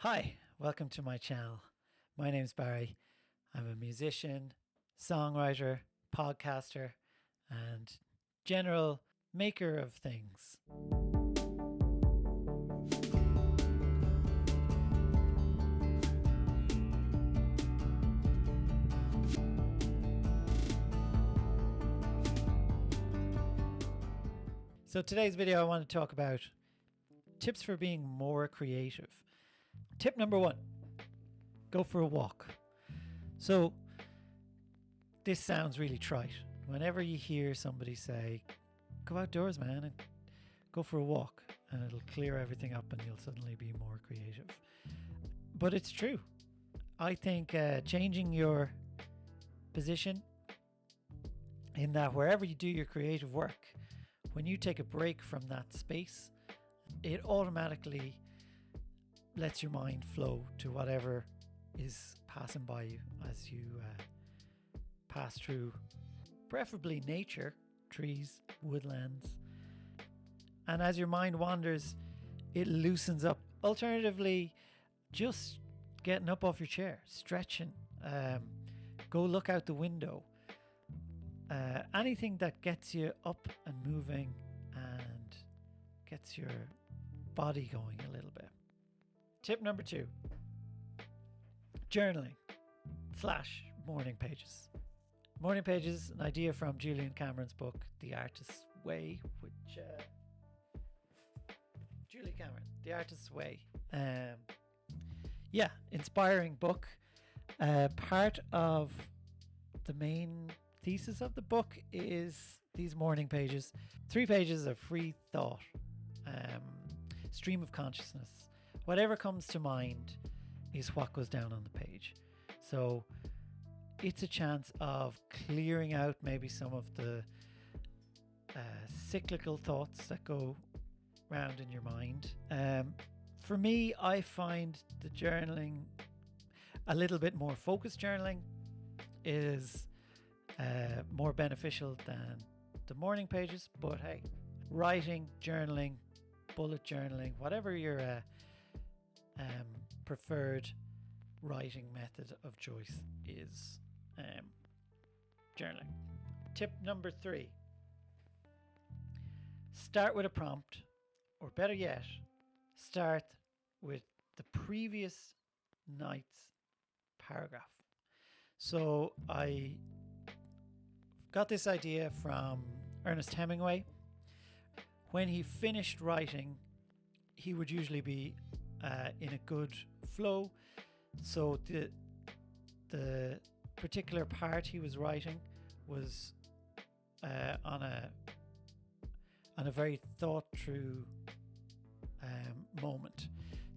Hi, welcome to my channel. My name's Barry. I'm a musician, songwriter, podcaster, and general maker of things. So today's video I want to talk about tips for being more creative. Tip number 1, go for a walk. So this sounds really trite. Whenever you hear somebody say, go outdoors, man, and go for a walk, and it'll clear everything up and you'll suddenly be more creative. But it's true. I think changing your position in that wherever you do your creative work, when you take a break from that space, it automatically lets your mind flow to whatever is passing by you as you pass through preferably nature, trees, woodlands. And as your mind wanders, it loosens up. Alternatively, just getting up off your chair, stretching, go look out the window. Anything that gets you up and moving and gets your body going a little bit. Tip number 2, journaling / morning pages. Morning pages, an idea from Julian Cameron's book, The Artist's Way, which Julie Cameron, The Artist's Way. Inspiring book. Part of the main thesis of the book is these morning pages. 3 pages of free thought, stream of consciousness. Whatever comes to mind is what goes down on the page. So it's a chance of clearing out maybe some of the cyclical thoughts that go round in your mind. For me, I find the journaling, a little bit more focused journaling, is more beneficial than the morning pages. But hey, writing, journaling, bullet journaling, whatever your preferred writing method of choice is, journaling. Tip number 3, start with a prompt, or better yet, start with the previous night's paragraph. So I got this idea from Ernest Hemingway. When he finished writing, he would usually be in a good flow. So the particular part he was writing was on a very thought through moment.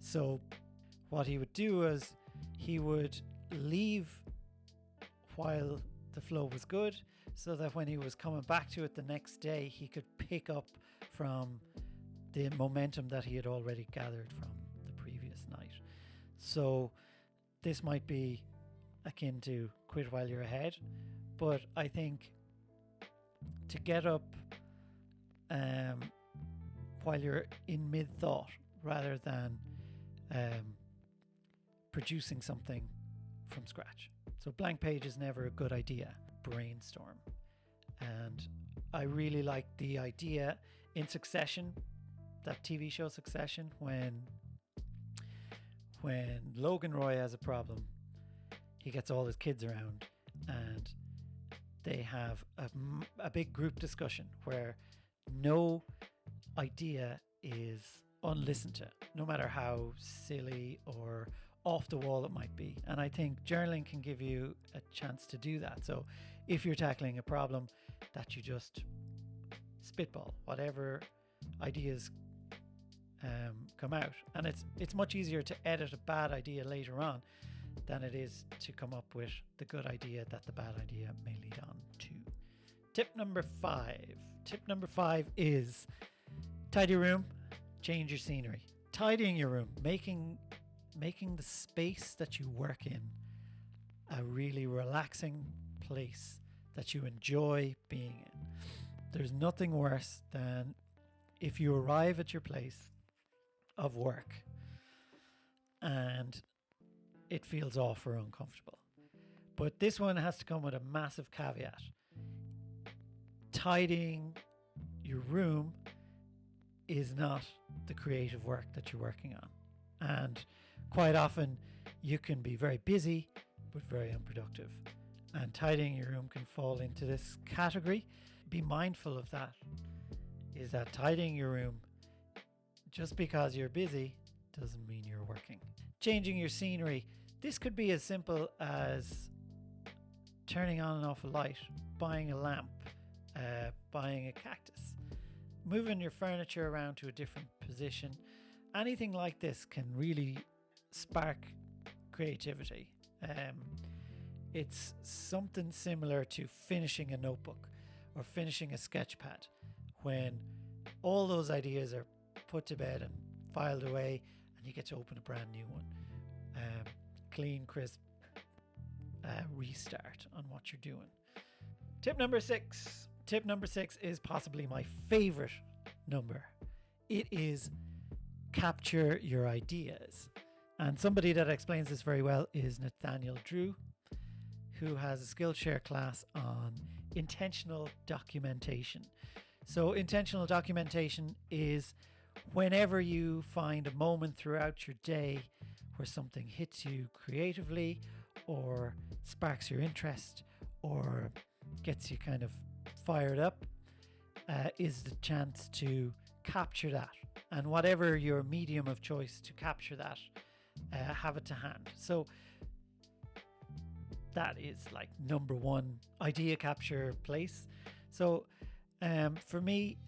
So what he would do is he would leave while the flow was good, so that when he was coming back to it the next day, he could pick up from the momentum that he had already gathered from the previous night. So this might be akin to quit while you're ahead, but I think to get up while you're in mid-thought rather than producing something from scratch. So blank page is never a good idea. Brainstorm. And I really like the idea in Succession, that TV show Succession, when Logan Roy has a problem, he gets all his kids around and they have a big group discussion where no idea is unlistened to, no matter how silly or off the wall it might be. And I think journaling can give you a chance to do that. So if you're tackling a problem, that you just spitball whatever ideas come out. And it's much easier to edit a bad idea later on than it is to come up with the good idea that the bad idea may lead on to. Tip number 5. Tip number 5 is tidy your room, change your scenery. Tidying your room, making the space that you work in a really relaxing place that you enjoy being in. There's nothing worse than if you arrive at your place of work and it feels off or uncomfortable. But this one has to come with a massive caveat. Tidying your room is not the creative work that you're working on. And quite often you can be very busy but very unproductive. And tidying your room can fall into this category. Be mindful of that. Is that tidying your room, just because you're busy, doesn't mean you're working. Changing your scenery. This could be as simple as turning on and off a light, buying a lamp, buying a cactus, moving your furniture around to a different position. Anything like this can really spark creativity. It's something similar to finishing a notebook or finishing a sketch pad, when all those ideas are put to bed and filed away and you get to open a brand new one. Clean, crisp restart on what you're doing. Tip number 6. Tip number 6 is possibly my favorite number. It is capture your ideas. And somebody that explains this very well is Nathaniel Drew, who has a Skillshare class on intentional documentation. So intentional documentation is whenever you find a moment throughout your day where something hits you creatively or sparks your interest or gets you kind of fired up, is the chance to capture that. And whatever your medium of choice to capture that, have it to hand. So that is like number one idea capture place. So for me,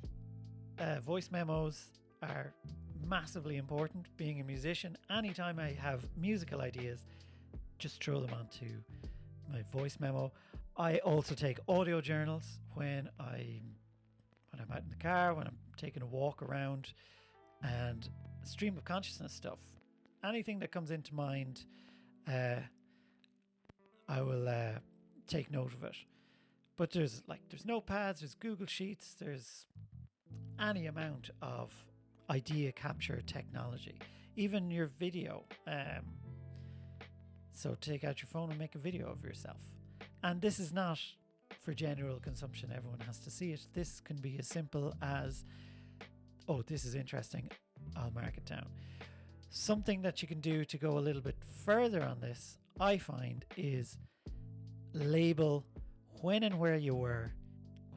voice memos are massively important. Being a musician, anytime I have musical ideas, just throw them onto my voice memo. I also take audio journals when I'm out in the car, when I'm taking a walk around, and stream of consciousness stuff. Anything that comes into mind, I will take note of it. But there's notepads, there's Google Sheets, there's any amount of idea capture technology, even your video. So take out your phone and make a video of yourself. And this is not for general consumption. Everyone has to see it. This can be as simple as, oh, this is interesting, I'll mark it down. Something that you can do to go a little bit further on this, I find, is label when and where you were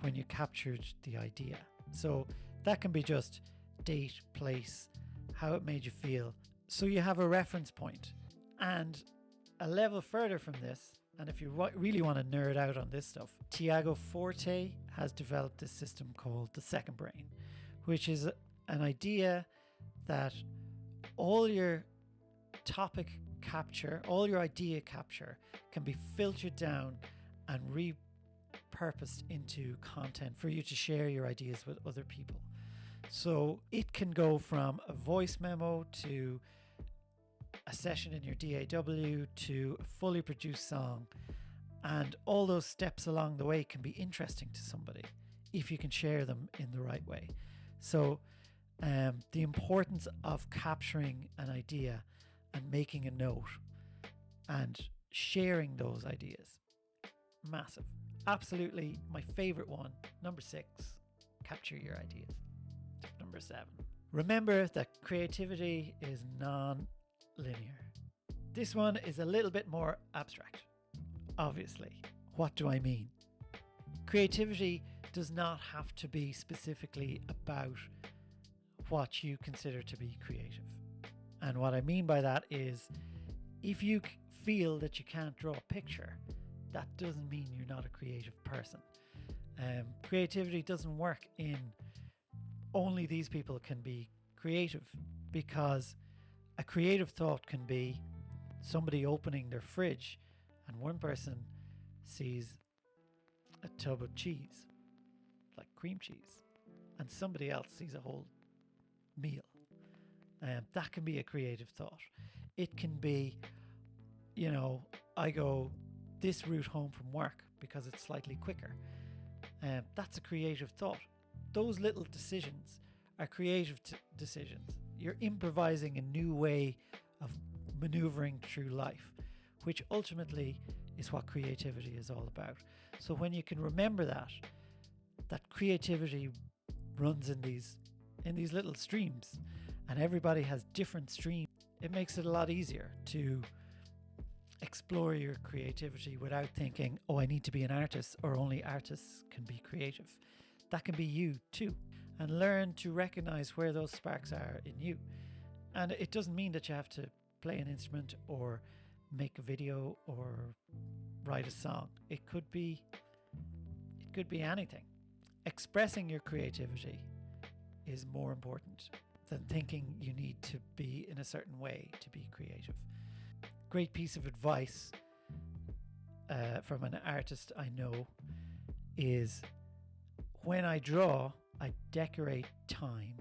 when you captured the idea. So that can be just date, place, how it made you feel. So you have a reference point. And a level further from this, and if you really want to nerd out on this stuff, Tiago Forte has developed this system called the second brain, which is an idea that all your topic capture, all your idea capture can be filtered down and repurposed into content for you to share your ideas with other people. So it can go from a voice memo to a session in your DAW to a fully produced song, and all those steps along the way can be interesting to somebody if you can share them in the right way. So the importance of capturing an idea and making a note and sharing those ideas, massive. Absolutely my favorite one. Number 6, capture your ideas. Number 7, remember that creativity is non-linear. This one is a little bit more abstract. Obviously, what do I mean? Creativity does not have to be specifically about what you consider to be creative. And what I mean by that is, if you feel that you can't draw a picture, that doesn't mean you're not a creative person. Creativity doesn't work in only these people can be creative, because a creative thought can be somebody opening their fridge and one person sees a tub of cheese, like cream cheese, and somebody else sees a whole meal. That can be a creative thought. It can be, I go this route home from work because it's slightly quicker. That's a creative thought. Those little decisions are creative decisions. You're improvising a new way of maneuvering through life, which ultimately is what creativity is all about. So when you can remember that creativity runs in these little streams, and everybody has different streams, it makes it a lot easier to explore your creativity without thinking, oh, I need to be an artist, or only artists can be creative. That can be you too. And learn to recognize where those sparks are in you. And it doesn't mean that you have to play an instrument or make a video or write a song. It could be anything. Expressing your creativity is more important than thinking you need to be in a certain way to be creative. Great piece of advice from an artist I know is, when I draw, I decorate time,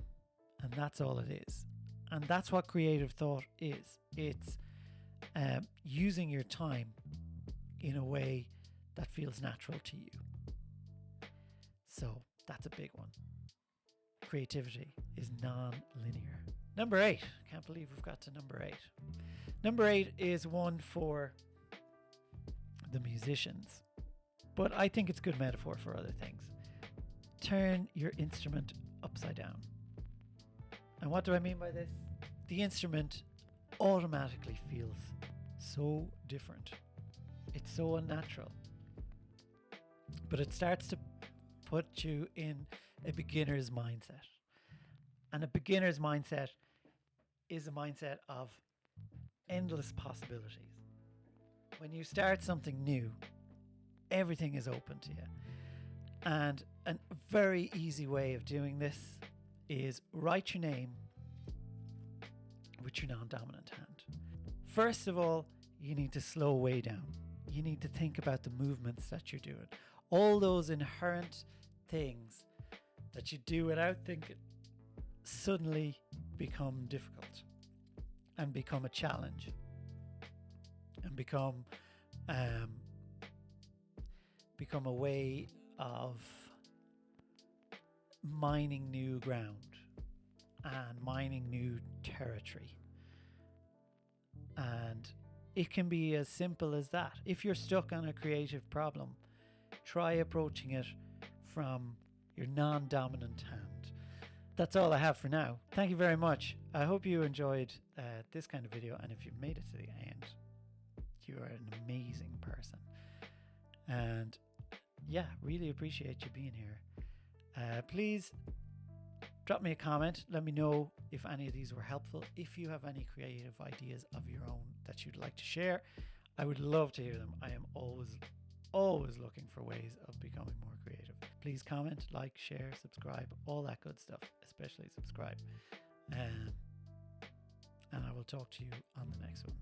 and that's all it is. And that's what creative thought is. It's using your time in a way that feels natural to you. So that's a big one. Creativity is non-linear. Number 8. Can't believe we've got to number 8. Number 8 is one for the musicians, but I think it's a good metaphor for other things. Turn your instrument upside down. And what do I mean by this? The instrument automatically feels so different. It's so unnatural. But it starts to put you in a beginner's mindset. And a beginner's mindset is a mindset of endless possibilities. When you start something new, everything is open to you. And a very easy way of doing this is write your name with your non-dominant hand. First of all, you need to slow way down. You need to think about the movements that you're doing. All those inherent things that you do without thinking suddenly become difficult and become a challenge and become a way of mining new ground and mining new territory. And it can be as simple as that. If you're stuck on a creative problem, try approaching it from your non-dominant hand. That's all I have for now. Thank you very much. I hope you enjoyed this kind of video, and if you've made it to the end, you are an amazing person. And yeah, really appreciate you being here. Please drop me a comment. Let me know if any of these were helpful. If you have any creative ideas of your own that you'd like to share, I would love to hear them. I am always looking for ways of becoming more creative. Please comment, like, share, subscribe, all that good stuff, especially subscribe. And I will talk to you on the next one.